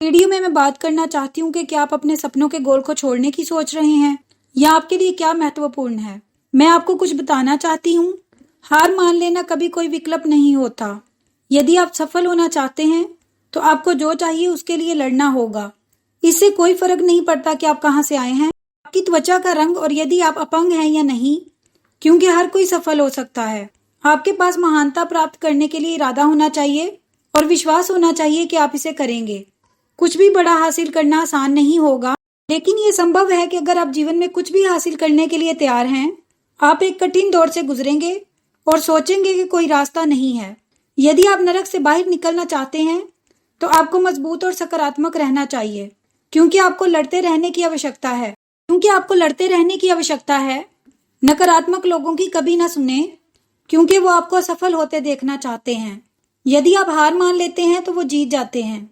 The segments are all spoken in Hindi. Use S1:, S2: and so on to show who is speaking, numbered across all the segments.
S1: वीडियो में मैं बात करना चाहती हूँ कि क्या आप अपने सपनों के गोल को छोड़ने की सोच रहे हैं या आपके लिए क्या महत्वपूर्ण है। मैं आपको कुछ बताना चाहती हूँ। हार मान लेना कभी कोई विकल्प नहीं होता। यदि आप सफल होना चाहते हैं तो आपको जो चाहिए उसके लिए लड़ना होगा। इससे कोई फर्क नहीं पड़ता कि आप कहाँ से आए हैं, आपकी त्वचा का रंग और यदि आप अपंग हैं या नहीं, क्योंकि हर कोई सफल हो सकता है। आपके पास महानता प्राप्त करने के लिए इरादा होना चाहिए और विश्वास होना चाहिए कि आप इसे करेंगे। कुछ भी बड़ा हासिल करना आसान नहीं होगा, लेकिन ये संभव है कि अगर आप जीवन में कुछ भी हासिल करने के लिए तैयार हैं, आप एक कठिन दौर से गुजरेंगे और सोचेंगे कि कोई रास्ता नहीं है। यदि आप नरक से बाहर निकलना चाहते हैं तो आपको मजबूत और सकारात्मक रहना चाहिए, क्योंकि आपको लड़ते रहने की आवश्यकता है। नकारात्मक लोगों की कभी ना सुने, क्योंकि वो आपको असफल होते देखना चाहते हैं। यदि आप हार मान लेते हैं तो वो जीत जाते हैं।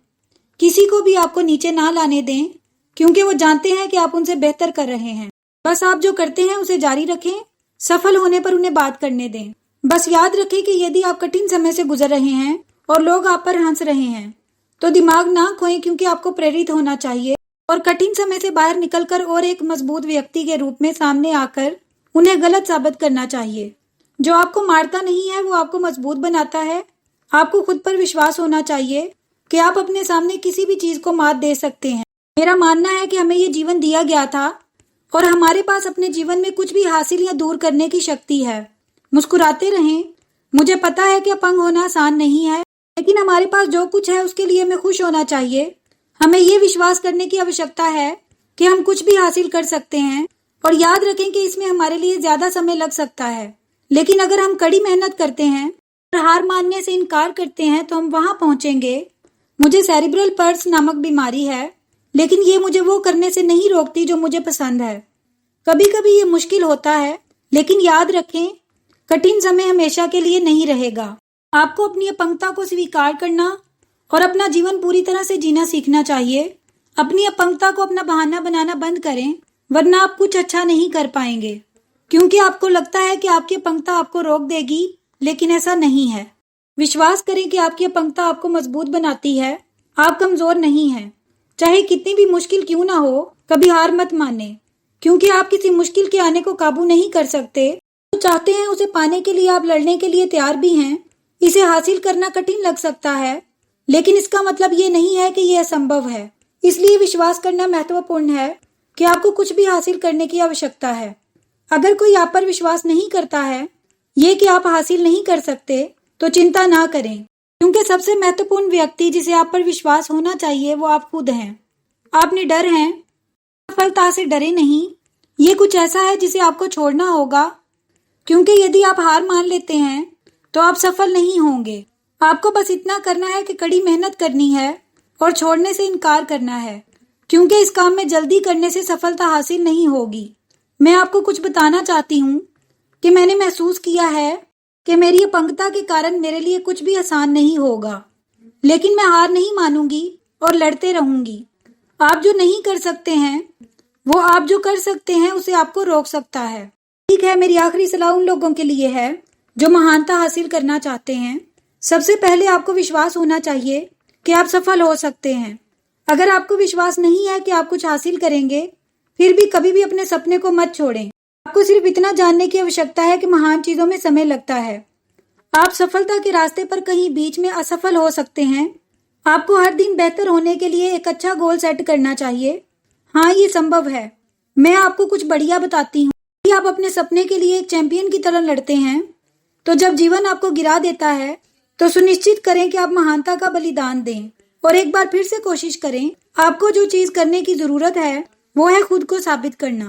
S1: किसी को भी आपको नीचे ना लाने दें, क्योंकि वो जानते हैं कि आप उनसे बेहतर कर रहे हैं। बस आप जो करते हैं उसे जारी रखें, सफल होने पर उन्हें बात करने दें। बस याद रखें कि यदि आप कठिन समय से गुजर रहे हैं और लोग आप पर हंस रहे हैं तो दिमाग ना खोएं, क्योंकि आपको प्रेरित होना चाहिए और कठिन समय से बाहर निकलकर और एक मजबूत व्यक्ति के रूप में सामने आकर उन्हें गलत साबित करना चाहिए। जो आपको मारता नहीं है वो आपको मजबूत बनाता है। आपको खुद पर विश्वास होना चाहिए कि आप अपने सामने किसी भी चीज को मात दे सकते हैं। मेरा मानना है कि हमें ये जीवन दिया गया था और हमारे पास अपने जीवन में कुछ भी हासिल या दूर करने की शक्ति है। मुस्कुराते रहें। मुझे पता है कि अपंग होना आसान नहीं है, लेकिन हमारे पास जो कुछ है उसके लिए हमें खुश होना चाहिए। हमें ये विश्वास करने की आवश्यकता है कि हम कुछ भी हासिल कर सकते हैं और याद रखें कि इसमें हमारे लिए ज्यादा समय लग सकता है, लेकिन अगर हम कड़ी मेहनत करते हैं और हार मानने से इनकार करते हैं तो हम वहां पहुंचेंगे। मुझे सेरिब्रल पल्स नामक बीमारी है, लेकिन ये मुझे वो करने से नहीं रोकती जो मुझे पसंद है। कभी कभी ये मुश्किल होता है, लेकिन याद रखें कठिन समय हमेशा के लिए नहीं रहेगा। आपको अपनी अपंगता को स्वीकार करना और अपना जीवन पूरी तरह से जीना सीखना चाहिए। अपनी अपंगता को अपना बहाना बनाना बंद करें, वरना आप कुछ अच्छा नहीं कर पाएंगे, क्योंकि आपको लगता है कि आपकी अपंगता आपको रोक देगी, लेकिन ऐसा नहीं है। विश्वास करें कि आपकी अपंगता आपको मजबूत बनाती है। आप कमजोर नहीं हैं। चाहे कितनी भी मुश्किल क्यों ना हो, कभी हार मत माने, क्योंकि आप किसी मुश्किल के आने को काबू नहीं कर सकते। जो चाहते हैं उसे पाने के लिए आप लड़ने के लिए तैयार भी हैं। इसे हासिल करना कठिन लग सकता है, लेकिन इसका मतलब ये नहीं है कि यह असंभव है। इसलिए विश्वास करना महत्वपूर्ण है कि आपको कुछ भी हासिल करने की आवश्यकता है। अगर कोई आप पर विश्वास नहीं करता है ये कि आप हासिल नहीं कर सकते, तो चिंता ना करें, क्योंकि सबसे महत्वपूर्ण व्यक्ति जिसे आप पर विश्वास होना चाहिए वो आप खुद हैं। आप निडर हैं, सफलता से डरे नहीं। ये कुछ ऐसा है जिसे आपको छोड़ना होगा, क्योंकि यदि आप हार मान लेते हैं तो आप सफल नहीं होंगे। आपको बस इतना करना है कि कड़ी मेहनत करनी है और छोड़ने से इनकार करना है, क्योंकि इस काम में जल्दी करने से सफलता हासिल नहीं होगी। मैं आपको कुछ बताना चाहती हूँ कि मैंने महसूस किया है कि मेरी अपंगता के कारण मेरे लिए कुछ भी आसान नहीं होगा, लेकिन मैं हार नहीं मानूंगी और लड़ते रहूंगी। आप जो नहीं कर सकते हैं वो आप जो कर सकते हैं उसे आपको रोक सकता है। ठीक है, मेरी आखिरी सलाह उन लोगों के लिए है जो महानता हासिल करना चाहते हैं। सबसे पहले आपको विश्वास होना चाहिए कि आप सफल हो सकते हैं। अगर आपको विश्वास नहीं है कि आप कुछ हासिल करेंगे, फिर भी कभी भी अपने सपने को मत छोड़ें। आपको सिर्फ इतना जानने की आवश्यकता है कि महान चीजों में समय लगता है। आप सफलता के रास्ते पर कहीं बीच में असफल हो सकते हैं। आपको हर दिन बेहतर होने के लिए एक अच्छा गोल सेट करना चाहिए। हाँ, ये संभव है। मैं आपको कुछ बढ़िया बताती हूँ। यदि आप अपने सपने के लिए एक चैंपियन की तरह लड़ते हैं, तो जब जीवन आपको गिरा देता है तो सुनिश्चित करें कि आप महानता का बलिदान दें और एक बार फिर से कोशिश करें। आपको जो चीज करने की जरूरत है वो है खुद को साबित करना।